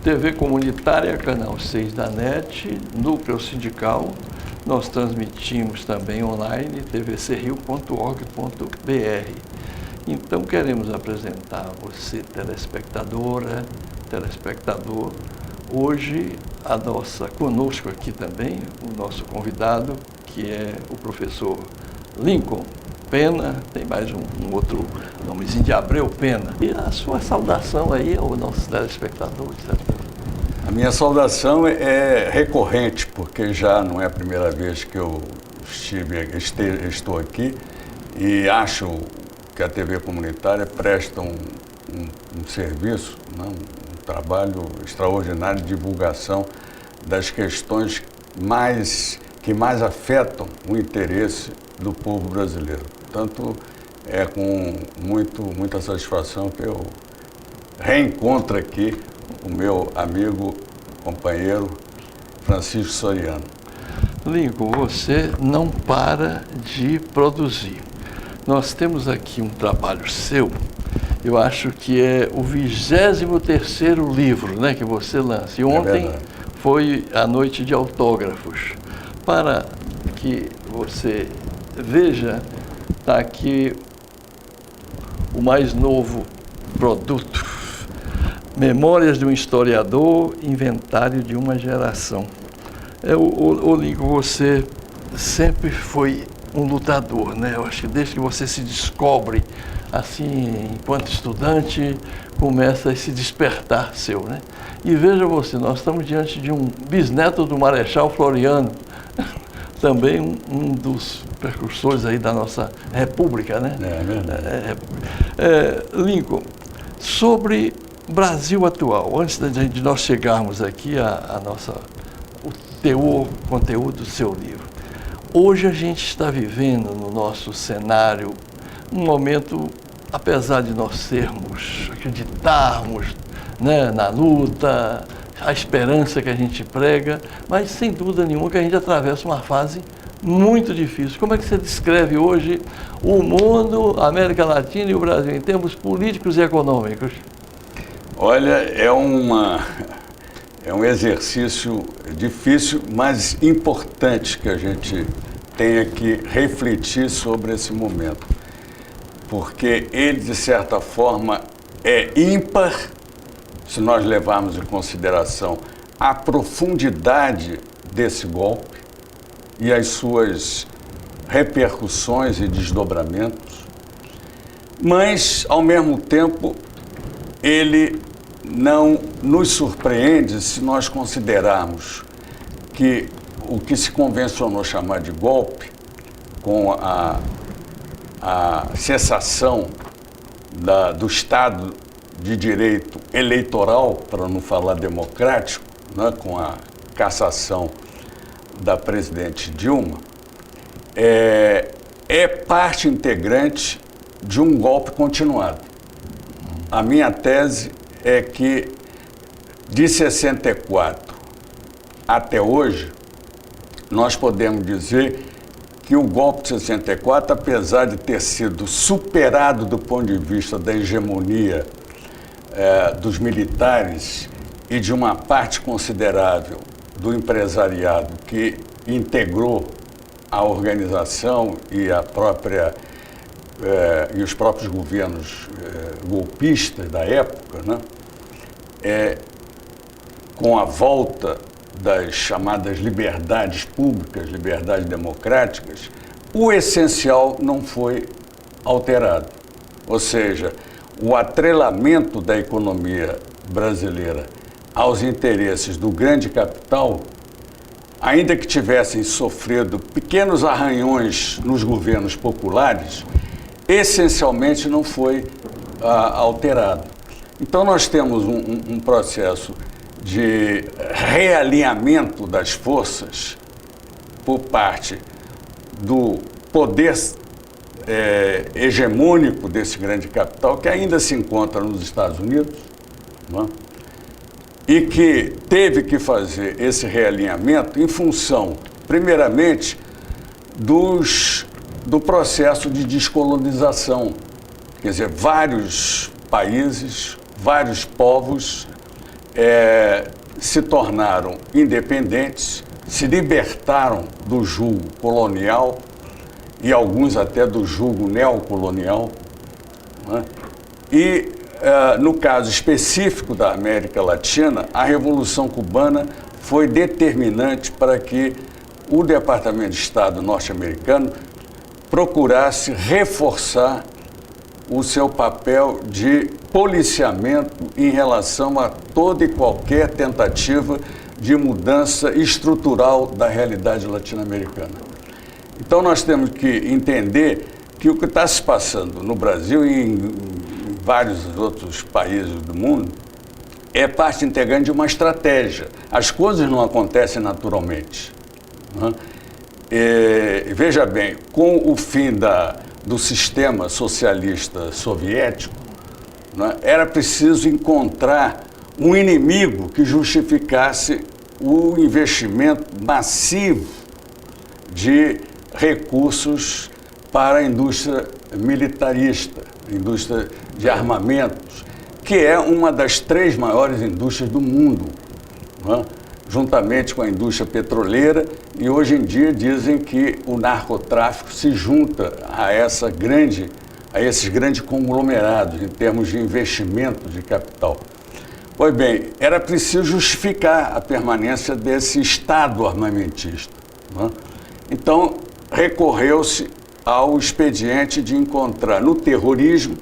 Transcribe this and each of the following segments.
TV comunitária, canal 6 da NET, Núcleo Sindical. Nós transmitimos também online, tvcrio.org.br. Então, queremos apresentar a você, telespectadora, telespectador, hoje conosco aqui também, o nosso convidado, que é o professor Lincoln Pena, tem mais um outro nomezinho de Abreu Pena. E a sua saudação aí aos nossos telespectadores. A minha saudação é recorrente, porque já não é a primeira vez que eu estou aqui e acho que a TV comunitária presta um serviço, um trabalho extraordinário de divulgação das questões que mais afetam o interesse do povo brasileiro. Portanto, é com muita satisfação que eu reencontro aqui o meu amigo, companheiro Francisco Soriano. Lincoln, você não para de produzir. Nós temos aqui um trabalho seu, eu acho que é o 23º livro, né, que você lança. E ontem foi a noite de autógrafos. Para que você veja, está aqui o mais novo produto. Memórias de um historiador, inventário de uma geração. Lincoln, você sempre foi um lutador, né? Eu acho que desde que você se descobre, assim, enquanto estudante, começa a se despertar seu, né? E veja você, nós estamos diante de um bisneto do Marechal Floriano, também um dos precursores aí da nossa República, né? É verdade. Lincoln, sobre Brasil atual, antes de nós chegarmos aqui o conteúdo do seu livro, hoje a gente está vivendo no nosso cenário um momento, apesar de nós acreditarmos, né, na luta, a esperança que a gente prega, mas sem dúvida nenhuma que a gente atravessa uma fase muito difícil. Como é que você descreve hoje o mundo, a América Latina e o Brasil em termos políticos e econômicos? Olha, é um exercício difícil, mas importante que a gente tenha que refletir sobre esse momento, porque ele, de certa forma, é ímpar, se nós levarmos em consideração a profundidade desse golpe e as suas repercussões e desdobramentos, mas, ao mesmo tempo, ele não nos surpreende se nós considerarmos que o que se convencionou chamar de golpe, com a cessação do Estado de Direito eleitoral, para não falar democrático, né, com a cassação da presidente Dilma, é parte integrante de um golpe continuado. A minha tese é que de 64 até hoje, nós podemos dizer que o golpe de 64, apesar de ter sido superado do ponto de vista da hegemonia dos militares e de uma parte considerável do empresariado que integrou a organização e e os próprios governos golpistas da época, né? Com a volta das chamadas liberdades públicas, liberdades democráticas, o essencial não foi alterado. Ou seja, o atrelamento da economia brasileira aos interesses do grande capital, ainda que tivessem sofrido pequenos arranhões nos governos populares, essencialmente não foi alterado. Então nós temos um processo de realinhamento das forças por parte do poder hegemônico desse grande capital, que ainda se encontra nos Estados Unidos, não é? E que teve que fazer esse realinhamento em função, primeiramente, do processo de descolonização. Quer dizer, vários países, vários povos se tornaram independentes, se libertaram do jugo colonial e alguns até do jugo neocolonial, né? E, no caso específico da América Latina, a Revolução Cubana foi determinante para que o Departamento de Estado norte-americano procurasse reforçar o seu papel de policiamento em relação a toda e qualquer tentativa de mudança estrutural da realidade latino-americana. Então nós temos que entender que o que está se passando no Brasil e em vários outros países do mundo é parte integrante de uma estratégia. As coisas não acontecem naturalmente, né? Veja bem, com o fim do sistema socialista soviético, né, era preciso encontrar um inimigo que justificasse o investimento massivo de recursos para a indústria militarista, indústria de armamentos, que é uma das 3 maiores indústrias do mundo, né, juntamente com a indústria petroleira, e hoje em dia dizem que o narcotráfico se junta a esses grandes conglomerados em termos de investimento de capital. Pois bem, era preciso justificar a permanência desse Estado armamentista, né? Então, recorreu-se ao expediente de encontrar no terrorismo,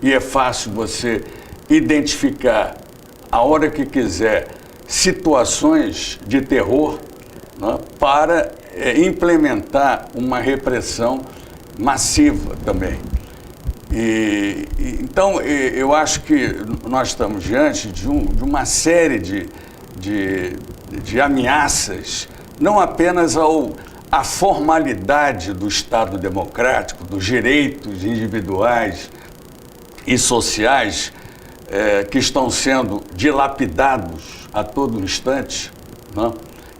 e é fácil você identificar a hora que quiser situações de terror, né, para implementar uma repressão massiva também. Então, eu acho que nós estamos diante de uma série de ameaças, não apenas à formalidade do Estado democrático, dos direitos individuais e sociais que estão sendo dilapidados a todo instante, né,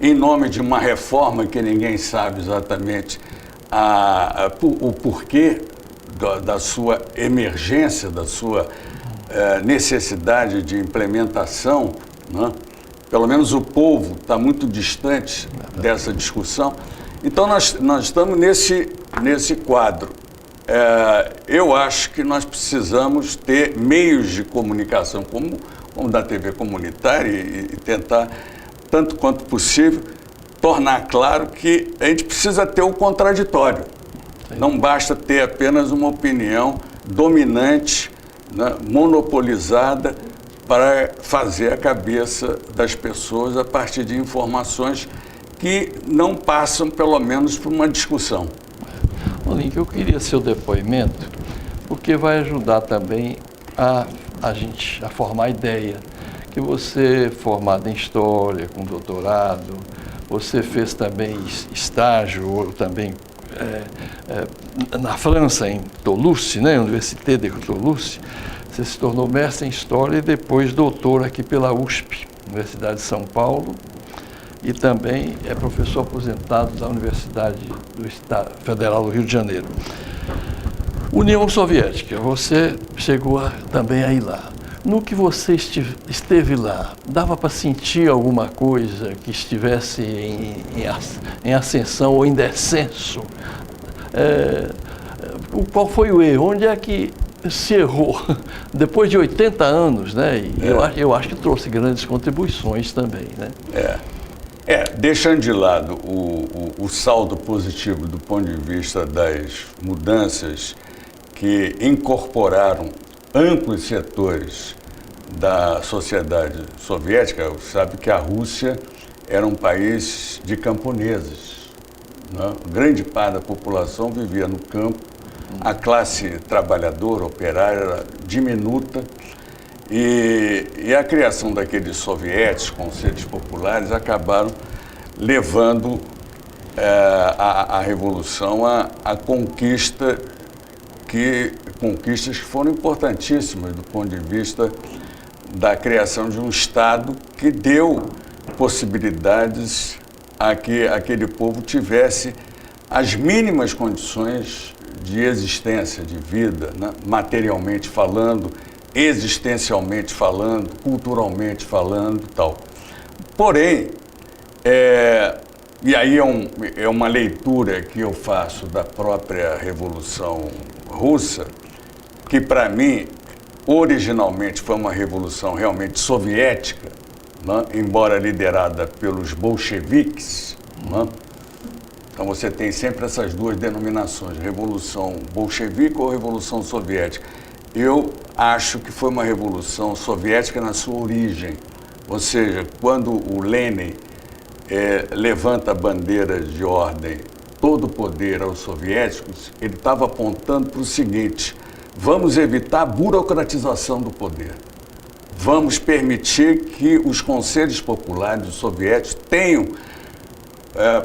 em nome de uma reforma que ninguém sabe exatamente o porquê da sua emergência, da sua necessidade de implementação, né? Pelo menos o povo está muito distante dessa discussão. Então, nós estamos nesse quadro. Eu acho que nós precisamos ter meios de comunicação, como da TV comunitária, e tentar, tanto quanto possível, tornar claro que a gente precisa ter o contraditório. Não basta ter apenas uma opinião dominante, né, monopolizada, para fazer a cabeça das pessoas a partir de informações que não passam, pelo menos, por uma discussão. Olink, eu queria seu depoimento, porque vai ajudar também a gente a formar ideia. Que você, formado em História, com doutorado, você fez também estágio, ou também na França, em Toulouse, né, Université de Toulouse. Você se tornou mestre em História e depois doutor aqui pela USP, Universidade de São Paulo, e também é professor aposentado da Universidade do Estado Federal do Rio de Janeiro. União Soviética, você chegou também a ir lá. No que você esteve lá, dava para sentir alguma coisa que estivesse em ascensão ou em descenso? Qual foi o erro? Onde é que se errou? Depois de 80 anos, né? E eu acho que trouxe grandes contribuições também, né? Deixando de lado o saldo positivo do ponto de vista das mudanças que incorporaram amplos setores da sociedade soviética, sabe que a Rússia era um país de camponeses, né? Grande parte da população vivia no campo, a classe trabalhadora, operária, era diminuta, e a criação daqueles sovietes, conselhos populares, acabaram levando a revolução a conquistas que foram importantíssimas do ponto de vista da criação de um Estado que deu possibilidades a que aquele povo tivesse as mínimas condições de existência, de vida, né? Materialmente falando, existencialmente falando, culturalmente falando e tal. Porém, e aí é uma leitura que eu faço da própria Revolução Russa, que para mim, originalmente foi uma revolução realmente soviética, né? Embora liderada pelos bolcheviques, né? Então você tem sempre essas duas denominações, Revolução Bolchevique ou Revolução Soviética. Eu acho que foi uma revolução soviética na sua origem, ou seja, quando o Lenin levanta bandeiras de ordem, todo o poder aos soviéticos, ele estava apontando para o seguinte: vamos evitar a burocratização do poder. Vamos permitir que os conselhos populares dos soviéticos tenham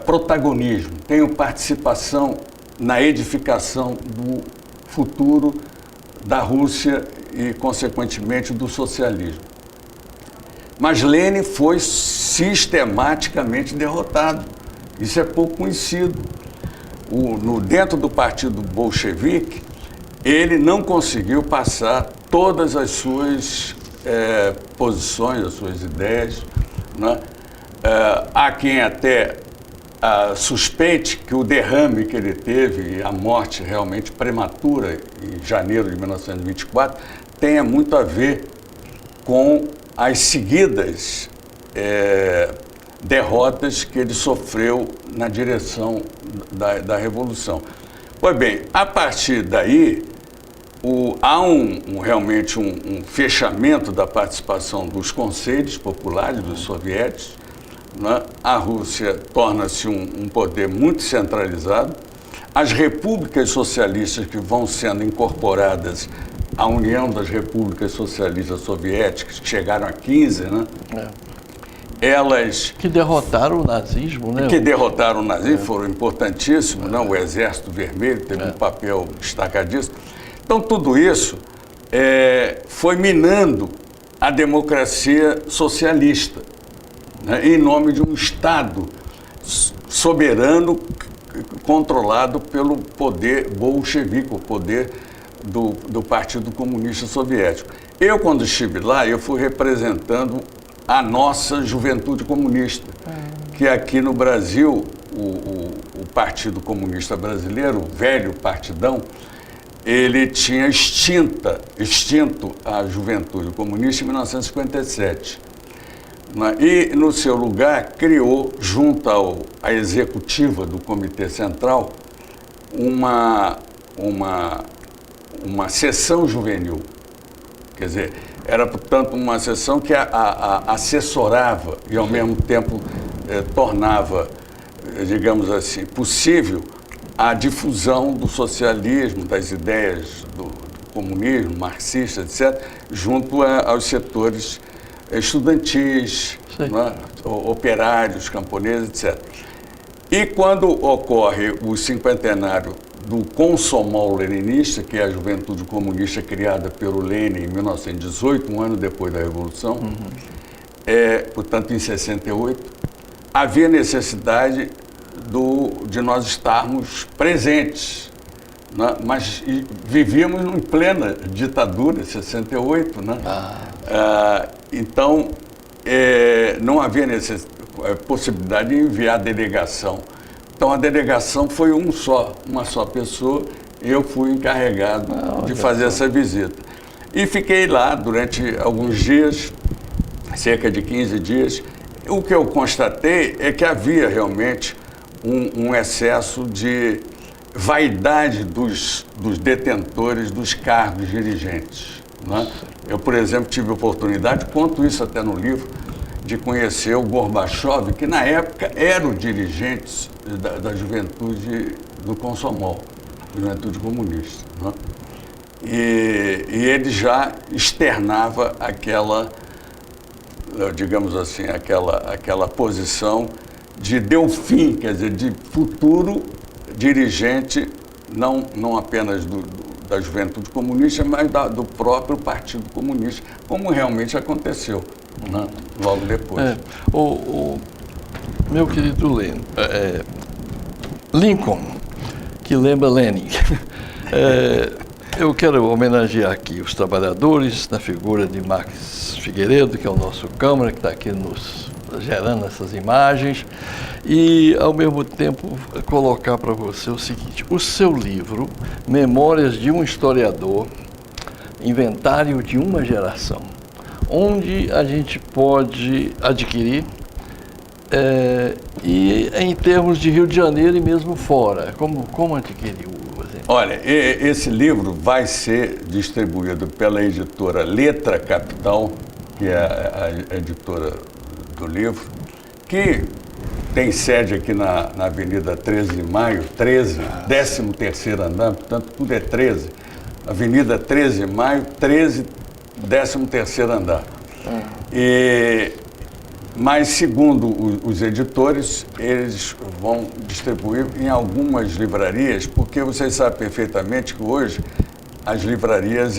protagonismo, tenham participação na edificação do futuro da Rússia e, consequentemente, do socialismo. Mas Lenin foi sistematicamente derrotado. Isso é pouco conhecido. Dentro do partido bolchevique, ele não conseguiu passar todas as suas posições, as suas ideias, né? Há quem até suspeite que o derrame que ele teve e a morte realmente prematura em janeiro de 1924 tenha muito a ver com as seguidas derrotas que ele sofreu na direção da Revolução. Pois bem, a partir daí, há realmente um fechamento da participação dos conselhos populares, dos soviéticos, né? A Rússia torna-se um poder muito centralizado. As repúblicas socialistas que vão sendo incorporadas à União das Repúblicas Socialistas Soviéticas, que chegaram a 15, né? Elas... Que derrotaram o nazismo, né? Que derrotaram o nazismo, foram importantíssimos, né? O Exército Vermelho teve um papel destacadíssimo. Então, tudo isso foi minando a democracia socialista, né? Em nome de um Estado soberano controlado pelo poder bolchevique, o poder do Partido Comunista Soviético. Eu, quando estive lá, eu fui representando a nossa juventude comunista, que aqui no Brasil, o Partido Comunista Brasileiro, o velho partidão, ele tinha extinto a juventude comunista em 1957. E, no seu lugar, criou, junto à executiva do Comitê Central, uma seção juvenil. Quer dizer, era, portanto, uma seção que assessorava e, ao mesmo tempo, tornava, digamos assim, possível a difusão do socialismo, das ideias do comunismo, marxista, etc., junto aos setores estudantis, né, operários, camponeses, etc. E quando ocorre o cinquentenário do Komsomol leninista, que é a juventude comunista criada pelo Lenin em 1918, um ano depois da Revolução, portanto, em 68, havia necessidade de nós estarmos presentes, né? Mas vivíamos em plena ditadura, em 68, né? Então, não havia possibilidade de enviar delegação. Então, a delegação foi uma só pessoa, e eu fui encarregado de fazer essa visita. E fiquei lá durante alguns dias, cerca de 15 dias. O que eu constatei é que havia realmente um excesso de vaidade dos detentores dos cargos dirigentes, né? Eu, por exemplo, tive a oportunidade, conto isso até no livro, de conhecer o Gorbachev, que na época era o dirigente da juventude do Komsomol, juventude comunista, né? E ele já externava aquela, digamos assim, aquela posição de Delfim, quer dizer, de futuro dirigente, não apenas da juventude comunista, mas do próprio Partido Comunista, como realmente aconteceu, né, logo depois. Meu querido Lincoln, que lembra Lenin, Eu quero homenagear aqui os trabalhadores na figura de Max Figueiredo, que é o nosso câmera, que está aqui nos gerando essas imagens, e ao mesmo tempo colocar para você o seguinte: o seu livro, Memórias de um Historiador, Inventário de uma Geração, onde a gente pode adquirir, e em termos de Rio de Janeiro e mesmo fora, como adquirir? Olha, esse livro vai ser distribuído pela editora Letra Capital, que é a editora do livro, que tem sede aqui na Avenida 13 de Maio, 13º andar, portanto tudo é 13. Avenida 13 de Maio, 13º andar. Mas, segundo os editores, eles vão distribuir em algumas livrarias, porque vocês sabem perfeitamente que hoje as livrarias,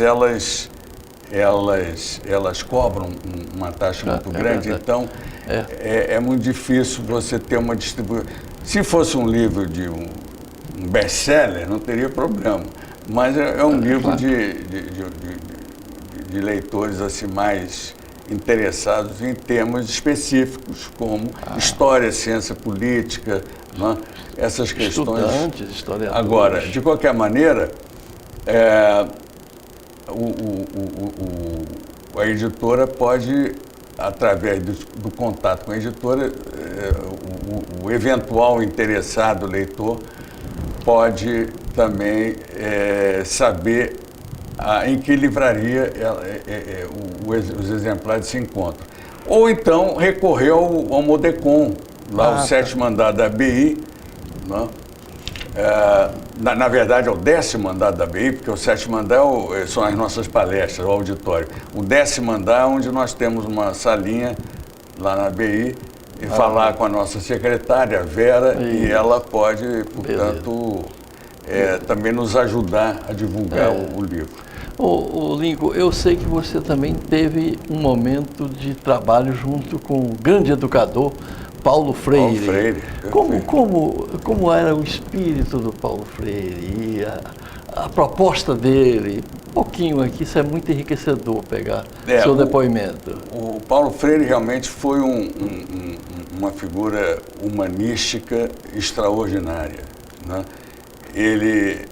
elas cobram uma taxa muito grande, então é muito difícil você ter uma distribuição. Se fosse um livro de um best-seller, não teria problema, mas é um livro de leitores assim mais interessados em temas específicos, como história, ciência política, né? Essas questões. Estudantes, historiadores. Agora, de qualquer maneira, a editora pode, através do contato com a editora, o eventual interessado leitor pode também saber em que livraria os exemplares se encontram. Ou então recorrer ao Modecon, lá o 7º andar da ABI, né? Na verdade é o 10º andar da ABI, porque o 7º andar são as nossas palestras, o auditório. O 10º andar é onde nós temos uma salinha lá na ABI e falar com a nossa secretária, Vera, e ela pode, portanto, também nos ajudar a divulgar o livro. Ô Lincoln, eu sei que você também teve um momento de trabalho junto com o grande educador Paulo Freire. Paulo Freire. Como era o espírito do Paulo Freire e a proposta dele? Um pouquinho aqui, isso é muito enriquecedor pegar seu depoimento. O Paulo Freire realmente foi uma figura humanística extraordinária, né? Ele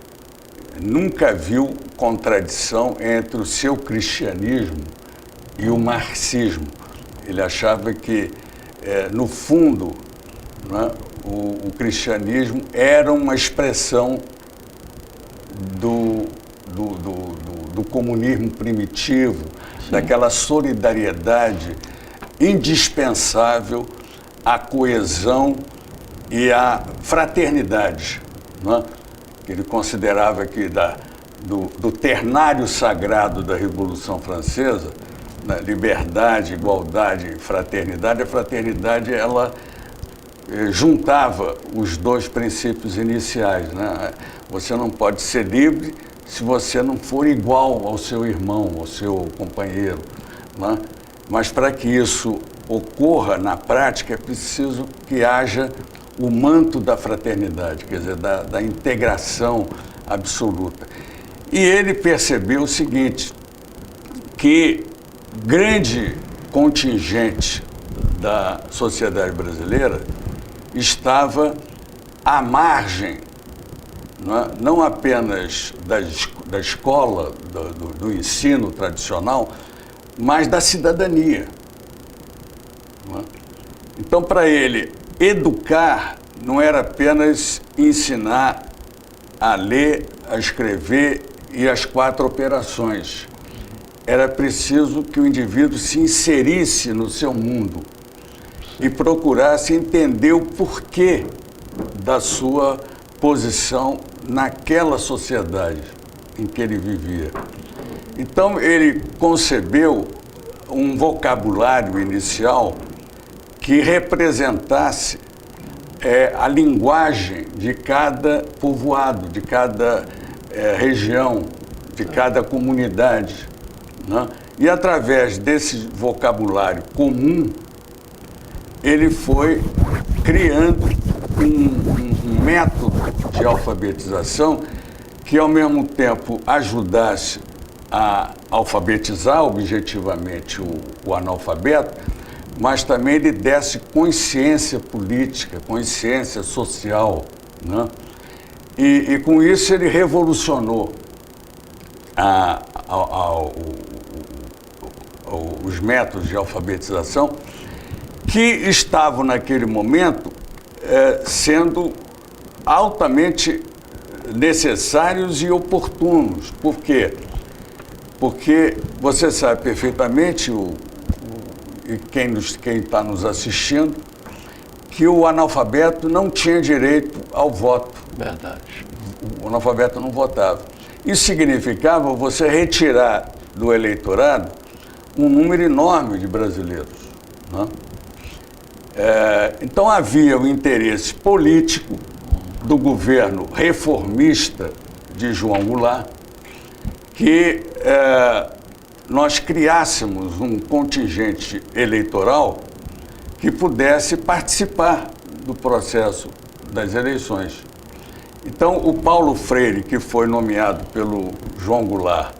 nunca viu contradição entre o seu cristianismo e o marxismo. Ele achava que, no fundo, né, o cristianismo era uma expressão do comunismo primitivo, daquela solidariedade indispensável à coesão e à fraternidade, né? Ele considerava que do ternário sagrado da Revolução Francesa, né, liberdade, igualdade e fraternidade, a fraternidade ela juntava os dois princípios iniciais, né? Você não pode ser livre se você não for igual ao seu irmão, ao seu companheiro, né? Mas para que isso ocorra na prática é preciso que haja o manto da fraternidade, quer dizer, da integração absoluta. E ele percebeu o seguinte, que grande contingente da sociedade brasileira estava à margem, não apenas da escola, do ensino tradicional, mas da cidadania. Então, para ele, educar não era apenas ensinar a ler, a escrever e as 4 operações. Era preciso que o indivíduo se inserisse no seu mundo e procurasse entender o porquê da sua posição naquela sociedade em que ele vivia. Então, ele concebeu um vocabulário inicial que representasse a linguagem de cada povoado, de cada região, de cada comunidade, né? E através desse vocabulário comum, ele foi criando um método de alfabetização que ao mesmo tempo ajudasse a alfabetizar objetivamente o analfabeto, mas também ele desse consciência política, consciência social, né? E com isso ele revolucionou os métodos de alfabetização que estavam naquele momento sendo altamente necessários e oportunos. Por quê? Porque você sabe perfeitamente, e quem está nos assistindo, que o analfabeto não tinha direito ao voto. Verdade. O analfabeto não votava. Isso significava você retirar do eleitorado um número enorme de brasileiros, né? Então havia o interesse político do governo reformista de João Goulart que nós criássemos um contingente eleitoral que pudesse participar do processo das eleições. Então, o Paulo Freire, que foi nomeado pelo João Goulart,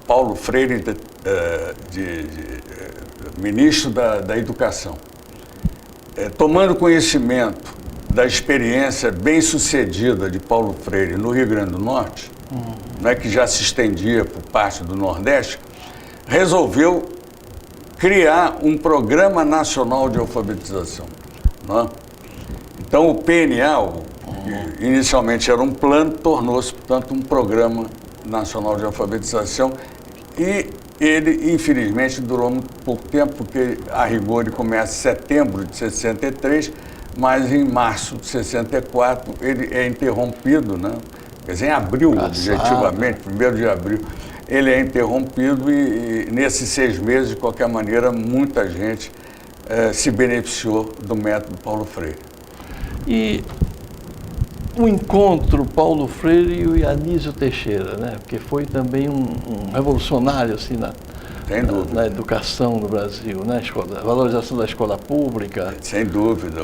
Paulo Freire, ministro da Educação, tomando conhecimento da experiência bem-sucedida de Paulo Freire no Rio Grande do Norte, né, que já se estendia por parte do Nordeste, resolveu criar um Programa Nacional de Alfabetização, né? Então, o PNA, que inicialmente era um plano, tornou-se, portanto, um Programa Nacional de Alfabetização e ele, infelizmente, durou muito pouco tempo, porque, a rigor, ele começa em setembro de 63, mas em março de 64 ele é interrompido, né? Quer dizer, em abril, objetivamente, 1º de abril, ele é interrompido e nesses 6 meses, de qualquer maneira, muita gente se beneficiou do método Paulo Freire. E o encontro Paulo Freire e o Anísio Teixeira, né? Porque foi também um revolucionário assim, na educação no Brasil, né? A valorização da escola pública. Sem dúvida.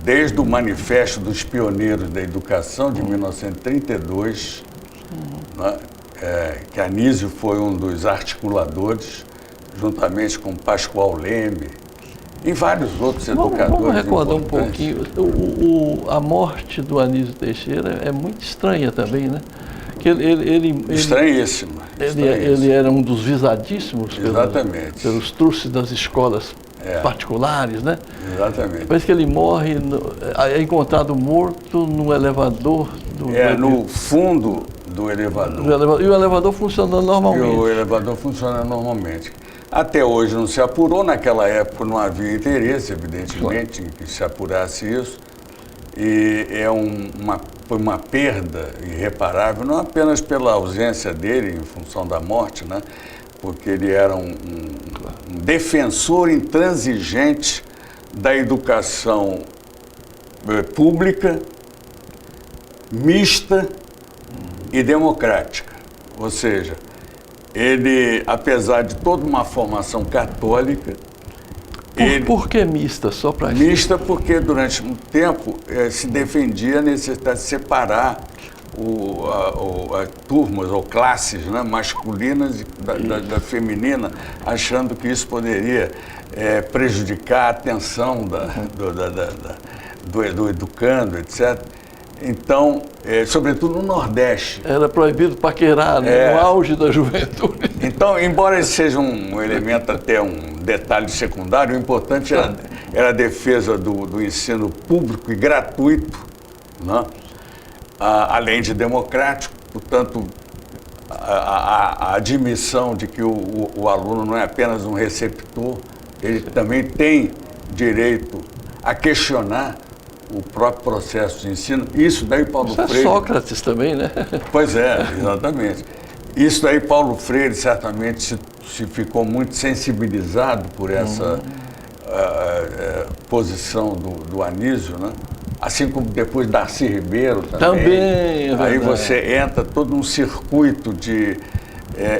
Desde o Manifesto dos Pioneiros da Educação, de 1932, né? Que Anísio foi um dos articuladores, juntamente com Pascoal Leme e vários outros educadores. Vamos recordar um pouquinho. A morte do Anísio Teixeira é muito estranha também, né? Que Estranhíssima. Ele era um dos visadíssimos pelos trusses das escolas particulares, né? Exatamente. Depois que ele morre, é encontrado morto no elevador no fundo do elevador. E o elevador funcionando normalmente. E o elevador funciona normalmente. Até hoje não se apurou, naquela época não havia interesse, evidentemente, em que se apurasse isso. E foi uma perda irreparável, não apenas pela ausência dele em função da morte, né? Porque ele era um defensor intransigente da educação pública, mista e democrática. Ou seja, ele, apesar de toda uma formação católica... Por que mista? Só para mista porque durante muito tempo se defendia a necessidade de separar turmas ou classes, né, masculinas da feminina, achando que isso poderia prejudicar a atenção do educando, etc. Então, sobretudo no Nordeste. Era proibido paquerar, né? No auge da juventude. Então, embora esse seja um elemento, até um detalhe secundário, o importante era a defesa do ensino público e gratuito, né? Além de democrático, portanto, a admissão de que o aluno não é apenas um receptor, ele também tem direito a questionar o próprio processo de ensino. Isso daí Paulo Freire... Sócrates também, né? Pois é, exatamente. Isso daí Paulo Freire certamente se ficou muito sensibilizado por essa posição do Anísio, né? Assim como depois Darcy Ribeiro também. Aí você entra todo um circuito de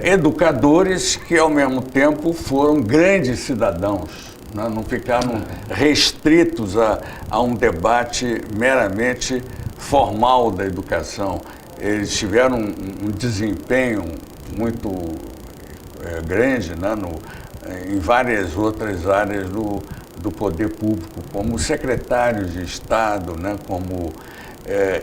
educadores que, ao mesmo tempo, foram grandes cidadãos. Não ficaram restritos a um debate meramente formal da educação. eles tiveram um desempenho muito grande, né, em várias outras áreas do poder público, como secretários de Estado, né, como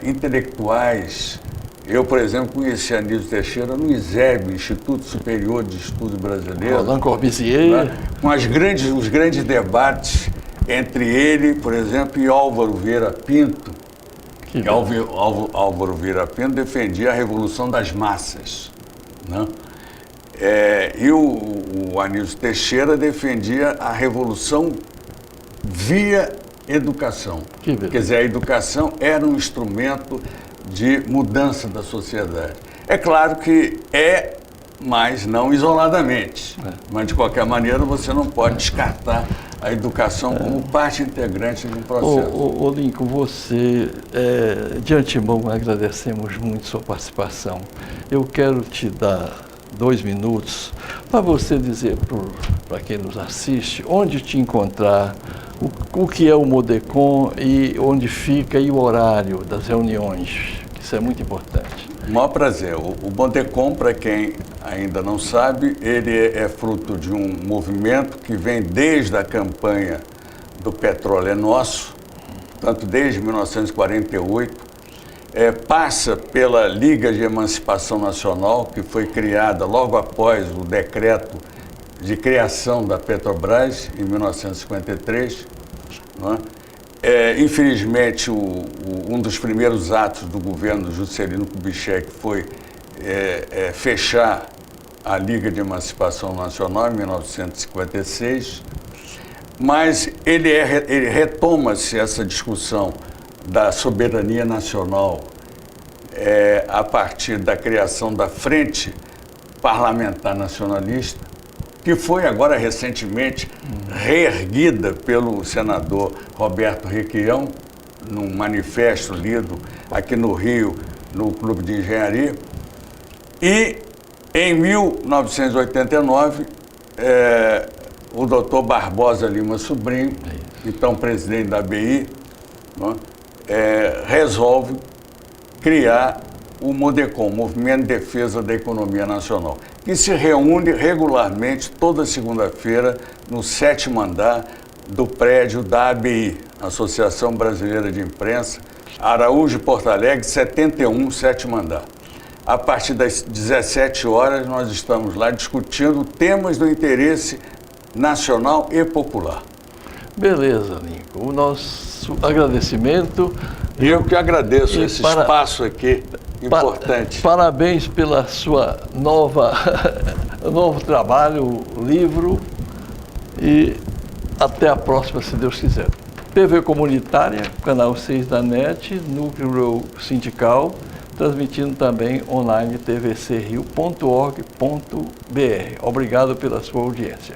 intelectuais. Eu, por exemplo, conheci Anísio Teixeira no ISEB, Instituto Superior de Estudos Brasileiro. Roland Corbusier. Né, com os grandes debates entre ele, por exemplo, e Álvaro Vieira Pinto. Álvaro Vieira Pinto defendia a revolução das massas, né? E o Anísio Teixeira defendia a revolução via educação. Quer dizer, a educação era um instrumento de mudança da sociedade. É claro que mas não isoladamente. Mas, de qualquer maneira, você não pode descartar a educação como parte integrante de um processo. Lincoln, você, de antemão, agradecemos muito sua participação. Eu quero te dar 2 minutos para você dizer para quem nos assiste onde te encontrar, o que é o Modecom e onde fica e o horário das reuniões. Isso é muito importante. O maior prazer. O Modecom, para quem ainda não sabe, ele é fruto de um movimento que vem desde a campanha do Petróleo é Nosso, tanto desde 1948, passa pela Liga de Emancipação Nacional, que foi criada logo após o decreto de criação da Petrobras, em 1953, não é? Infelizmente, um dos primeiros atos do governo Juscelino Kubitschek foi fechar a Liga de Emancipação Nacional em 1956, mas ele retoma-se essa discussão da soberania nacional a partir da criação da Frente Parlamentar Nacionalista, que foi agora recentemente reerguida pelo senador Roberto Requião, num manifesto lido aqui no Rio, no Clube de Engenharia. E, em 1989, o doutor Barbosa Lima Sobrinho, então presidente da ABI, resolve criar o Modecom, Movimento de Defesa da Economia Nacional, que se reúne regularmente toda segunda-feira no 7º andar do prédio da ABI, Associação Brasileira de Imprensa, Araújo, Porto Alegre, 71, 7º andar. A partir das 17 horas, nós estamos lá discutindo temas do interesse nacional e popular. Beleza, Lincoln. O nosso agradecimento. E eu que agradeço esse espaço aqui importante. Parabéns pela sua novo trabalho, livro, e até a próxima, se Deus quiser. TV Comunitária, canal 6 da NET, Núcleo Sindical, transmitindo também online tvcrio.org.br. Obrigado pela sua audiência.